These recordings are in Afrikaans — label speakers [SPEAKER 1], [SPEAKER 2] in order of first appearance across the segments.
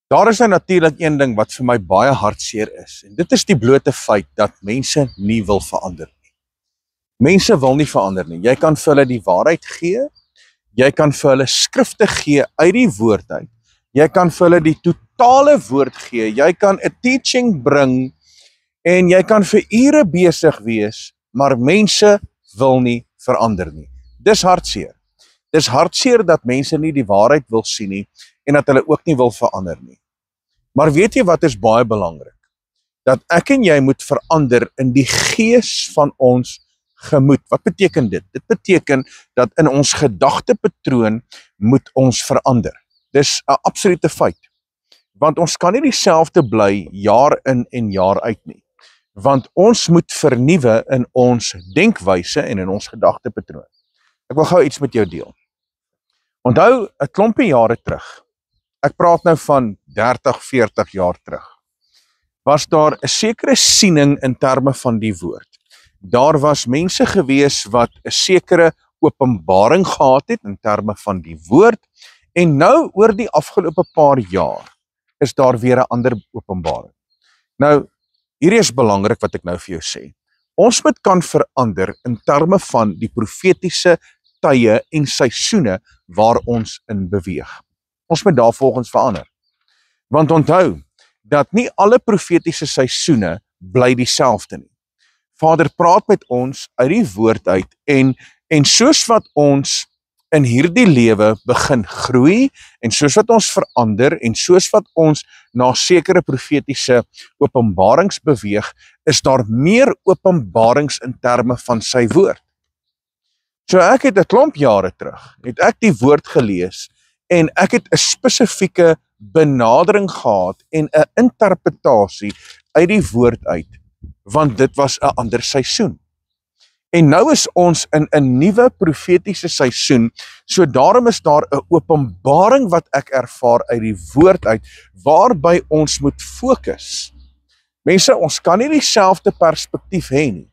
[SPEAKER 1] Daar is nou natuurlik een ding wat vir my baie hartseer is, en dit is die blote feit dat mense nie wil verander nie. Mense wil nie verander nie. Jy kan vir hulle die waarheid gee, jy kan vir hulle skrifte gee uit die woord uit, jy kan vir hulle die totale woord gee, jy kan 'n teaching bring, en jy kan vir ure besig wees, maar mense wil nie verander nie. Dis hartseer. Dis hartseer dat mense nie die waarheid wil sien nie, en dat hulle ook nie wil verander nie. Maar weet jy wat is baie belangrik? Dat ek en jy moet verander in die gees van ons gemoed. Wat beteken dit? Dit beteken dat in ons gedagtepatroon moet ons verander. Dis 'n absolute feit. Want ons kan nie dieselfde bly jaar in en jaar uit nie. Want ons moet vernuwe in ons denkwyse en in ons gedagtepatroon. Ek wil gou iets met jou deel. Onthou, 'n klompie jare terug, ek praat nou van 30, 40 jaar terug, was daar 'n sekere siening in terme van die woord. Daar was mense gewees wat 'n sekere openbaring gehad het in terme van die woord, en nou oor die afgelope paar jaar is daar weer 'n ander openbaring. Nou, hierdie is belangrik wat ek nou vir jou sê. Ons moet kan verander in terme van die profetiese tye en seisoene waar ons in beweeg. Ons moet daarvolgens verander. Want onthou, dat nie alle profetiese seisoene bly dieselfde nie. Vader praat met ons uit die woord uit, en soos wat ons in hierdie lewe begin groei, en soos wat ons verander, en soos wat ons na sekere profetiese openbarings beweeg, is daar meer openbarings in terme van sy woord. So ek het 'n klomp jare terug, het ek die woord gelees, en ek het 'n spesifieke benadering gehad en 'n interpretasie uit die woord uit, want dit was 'n ander seisoen. En nou is ons in 'n nuwe profetiese seisoen, so daarom is daar 'n openbaring wat ek ervaar uit die woord uit, waarby ons moet fokus. Mense, ons kan nie dieselfde perspektief hê nie.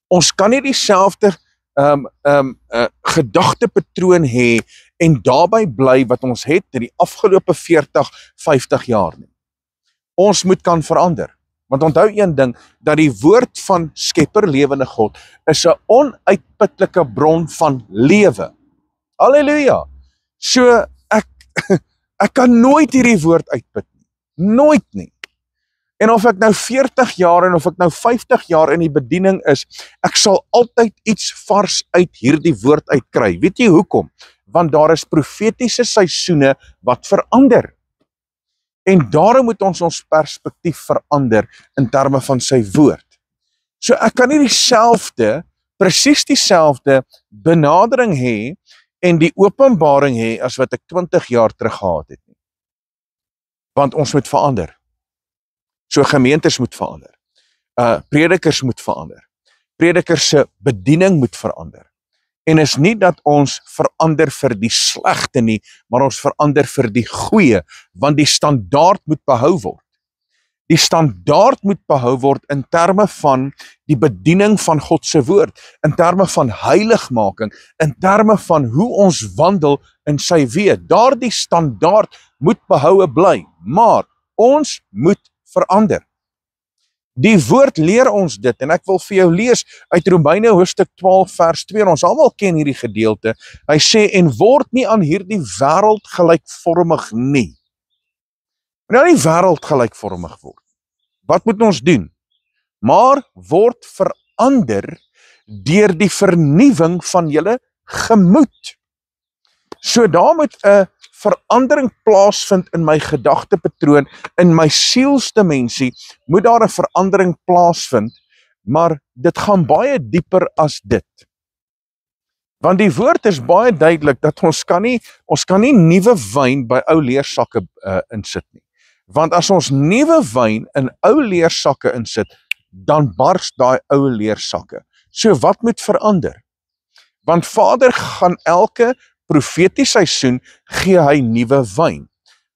[SPEAKER 1] Ons kan nie dieselfde gedagtepatroon hê en daarby bly wat ons het in die afgelope 40, 50 jaar nie. Ons moet kan verander. Want onthou een ding, dat die woord van Skepper lewende God is 'n onuitputlike bron van lewe. Halleluja. So ek kan nooit hierdie woord uitput nie. Nooit nie. En of ek nou 40 jaar en of ek nou 50 jaar in die bediening is, ek sal altyd iets vars uit hierdie woord uitkry. Weet jy hoekom? Want daar is profetiese seisoene wat verander. En daarom moet ons perspektief verander in terme van sy woord. So ek kan nie presies dieselfde benadering hê en die openbaring hê as wat ek 20 jaar terug gehad het nie. Want ons moet verander. So gemeentes moet verander. Predikers moet verander. Predikers se bediening moet verander. En is nie dat ons verander vir die slegte nie, maar ons verander vir die goeie, want die standaard moet behou word. Die standaard moet behou word in terme van die bediening van God se woord, in terme van heiligmaking, in terme van hoe ons wandel in sy weë. Daardie standaard moet behoue bly, maar ons moet verander. Die woord leer ons dit, en ek wil vir jou lees uit Romeine hoofstuk 12 vers 2, en ons almal ken hierdie gedeelte. Hy sê, en word nie aan hierdie wêreld gelykvormig nie. Nou die wêreld gelykvormig word. Wat moet ons doen? Maar word verander deur die vernuwing van julle gemoed. So daar moet 'n verandering plaasvind in my gedagtepatroon, in my sielsdimensie, moet daar 'n verandering plaasvind, maar dit gaan baie dieper as dit. Want die woord is baie duidelik dat ons kan nie nuwe wyn by ou leersakke insit nie. Want as ons nuwe wyn in ou leersakke insit, dan bars daai ou leersakke. So wat moet verander? Want Vader gaan elke profetiese seisoen gee hy nuwe wyn.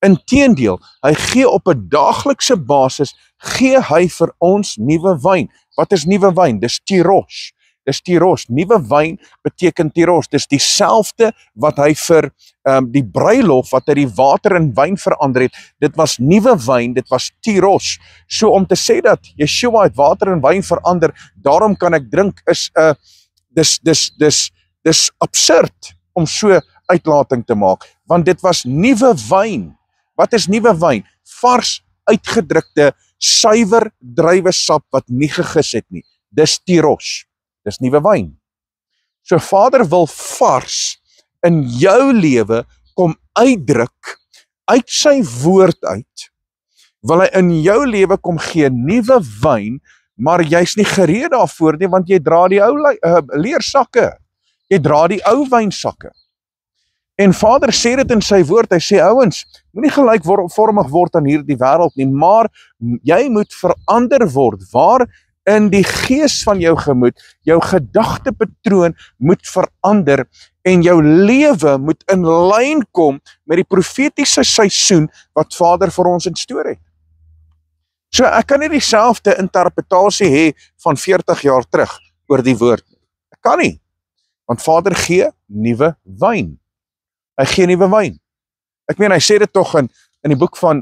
[SPEAKER 1] Inteendeel, hy gee op 'n daaglikse basis, gee hy vir ons nuwe wyn. Wat is nuwe wyn? Dis tyros. dis tiros. Nuwe wyn beteken tiros. Dis dieselfde wat hy vir die bruilof, wat hy die water in wyn verander het, dit was nuwe wyn, dit was tiros. So om te sê dat Yeshua het water in wyn verander, daarom kan ek drink, is dis absurd om so uitlating te maak, want dit was nuwe wyn. Wat is nuwe wyn? Vars uitgedrukte, suiwer druiwesap wat nie gegis het nie. Dis tiros. Dis nuwe wyn. So Vader wil vars in jou lewe kom uitdruk uit sy woord uit. Wil hy in jou lewe kom gee nuwe wyn, maar jy's nie gereed daarvoor nie, want jy dra die ou leersakke. Jy dra die ou wynsakke. En Vader sê dit in sy woord, hy sê ouens, moenie gelykvormig word aan hierdie wêreld nie, maar jy moet verander word, waar in die gees van jou gemoed, jou gedagtepatroon moet verander en jou lewe moet in lyn kom met die profetiese seisoen wat Vader vir ons instoor het. So ek kan nie dieselfde interpretasie hê van 40 jaar terug oor die woord nie. Ek kan nie, want Vader gee nuwe wyn. Hy gee nuwe wyn. Ek meen, hy sê dit tog in die boek van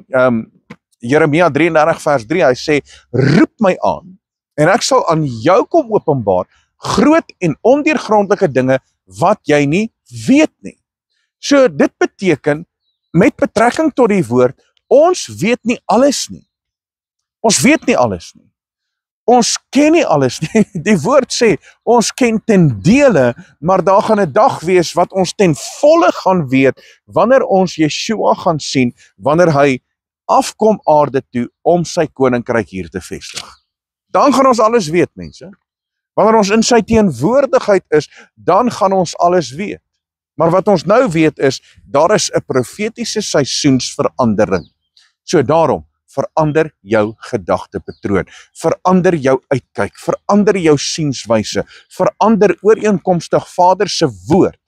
[SPEAKER 1] Jeremia 33 vers 3, hy sê, roep my aan, en ek sal aan jou kom openbaar, groot en ondeurgrondelike dinge, wat jy nie weet nie. So dit beteken, met betrekking tot die woord, ons weet nie alles nie. Ons weet nie alles nie. Ons ken nie alles nie. Die woord sê, ons ken ten dele, maar daar gaan 'n dag wees wat ons ten volle gaan weet, wanneer ons Yeshua gaan sien, wanneer hy afkom aarde toe, om sy koninkryk hier te vestig. Dan gaan ons alles weet, mense. Wanneer ons in sy teenwoordigheid is, dan gaan ons alles weet. Maar wat ons nou weet is, daar is 'n profetiese seisoensverandering. So daarom, verander jou gedagtepatroon, verander jou uitkyk, verander jou sienswyse, verander ooreenkomstig Vader se woord.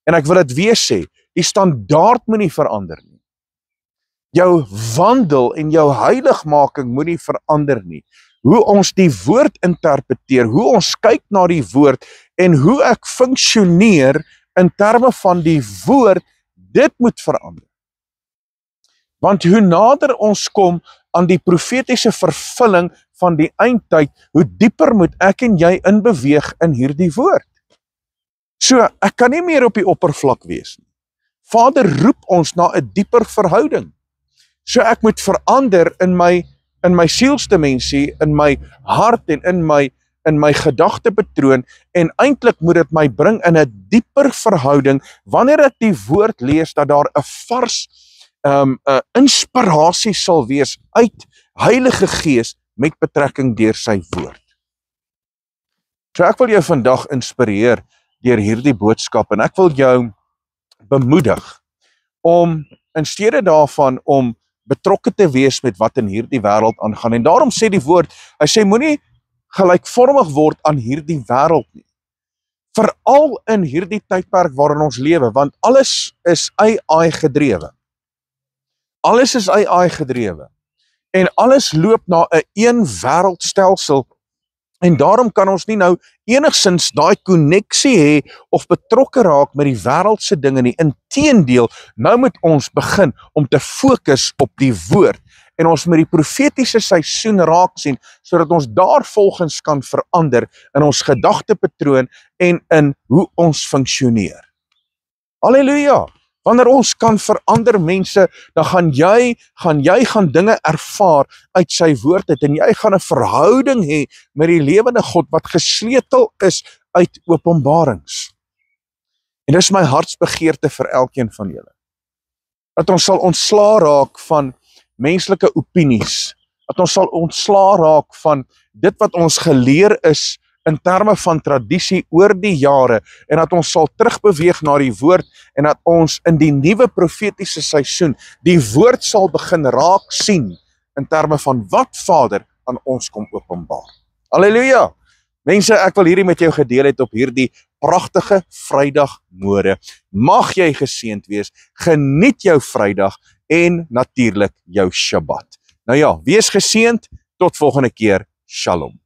[SPEAKER 1] En ek wil dit weer sê, die standaard moet nie verander nie. Jou wandel en jou heiligmaking moet nie verander nie. Hoe ons die woord interpreteer, hoe ons kyk na die woord en hoe ek funksioneer in terme van die woord, dit moet verander. Want hoe nader ons kom aan die profetiese vervulling van die eindtyd, hoe dieper moet ek en jy inbeweeg in hierdie woord. So, ek kan nie meer op die oppervlak wees nie. Vader roep ons na 'n dieper verhouding. So ek moet verander in my sielsdimensie, in my hart en in my gedagtepatroon, en eintlik moet dit my bring in 'n dieper verhouding, wanneer ek die woord lees, dat daar 'n vars inspirasie sal wees uit Heilige Gees met betrekking deur sy woord. So ek wil jou vandag inspireer deur hierdie boodskap, en ek wil jou bemoedig om in steede daarvan om betrokke te wees met wat in hierdie wêreld aangaan. En daarom sê die woord, hy sê moenie gelykvormig word aan hierdie wêreld nie. Veral in hierdie tydperk waarin ons lewe, want alles is AI gedrewe. Alles is AI gedrewe. En alles loop na 'n een wêreldstelsel. En daarom kan ons nie nou enigsins daai koneksie hê of betrokke raak met die wêreldse dinge nie. Inteendeel, nou moet ons begin om te fokus op die woord. En ons moet die profetiese seisoen raak sien, sodat ons daarvolgens kan verander in ons gedagtepatroon en in hoe ons funksioneer. Halleluja! Wanneer ons kan verander mense, dan gaan jy dinge ervaar uit sy woord uit, en jy gaan 'n verhouding hê met die lewende God wat gesleutel is uit openbarings. En dis my hartsbegeerte vir elkeen van julle. Dat ons sal ontslaa raak van menslike opinies, dat ons sal ontslaa raak van dit wat ons geleer is in terme van tradisie oor die jare, en dat ons sal terugbeweeg na die woord, en dat ons in die nuwe profetiese seisoen die woord sal begin raak sien in terme van wat Vader aan ons kom openbaar. Halleluja! Mense, ek wil hierdie met jou gedeel het op hierdie pragtige Vrydagmôre. Mag jy geseënd wees, geniet jou Vrydag en natuurlik jou Shabbat. Nou ja, wees geseënd, tot volgende keer, Shalom.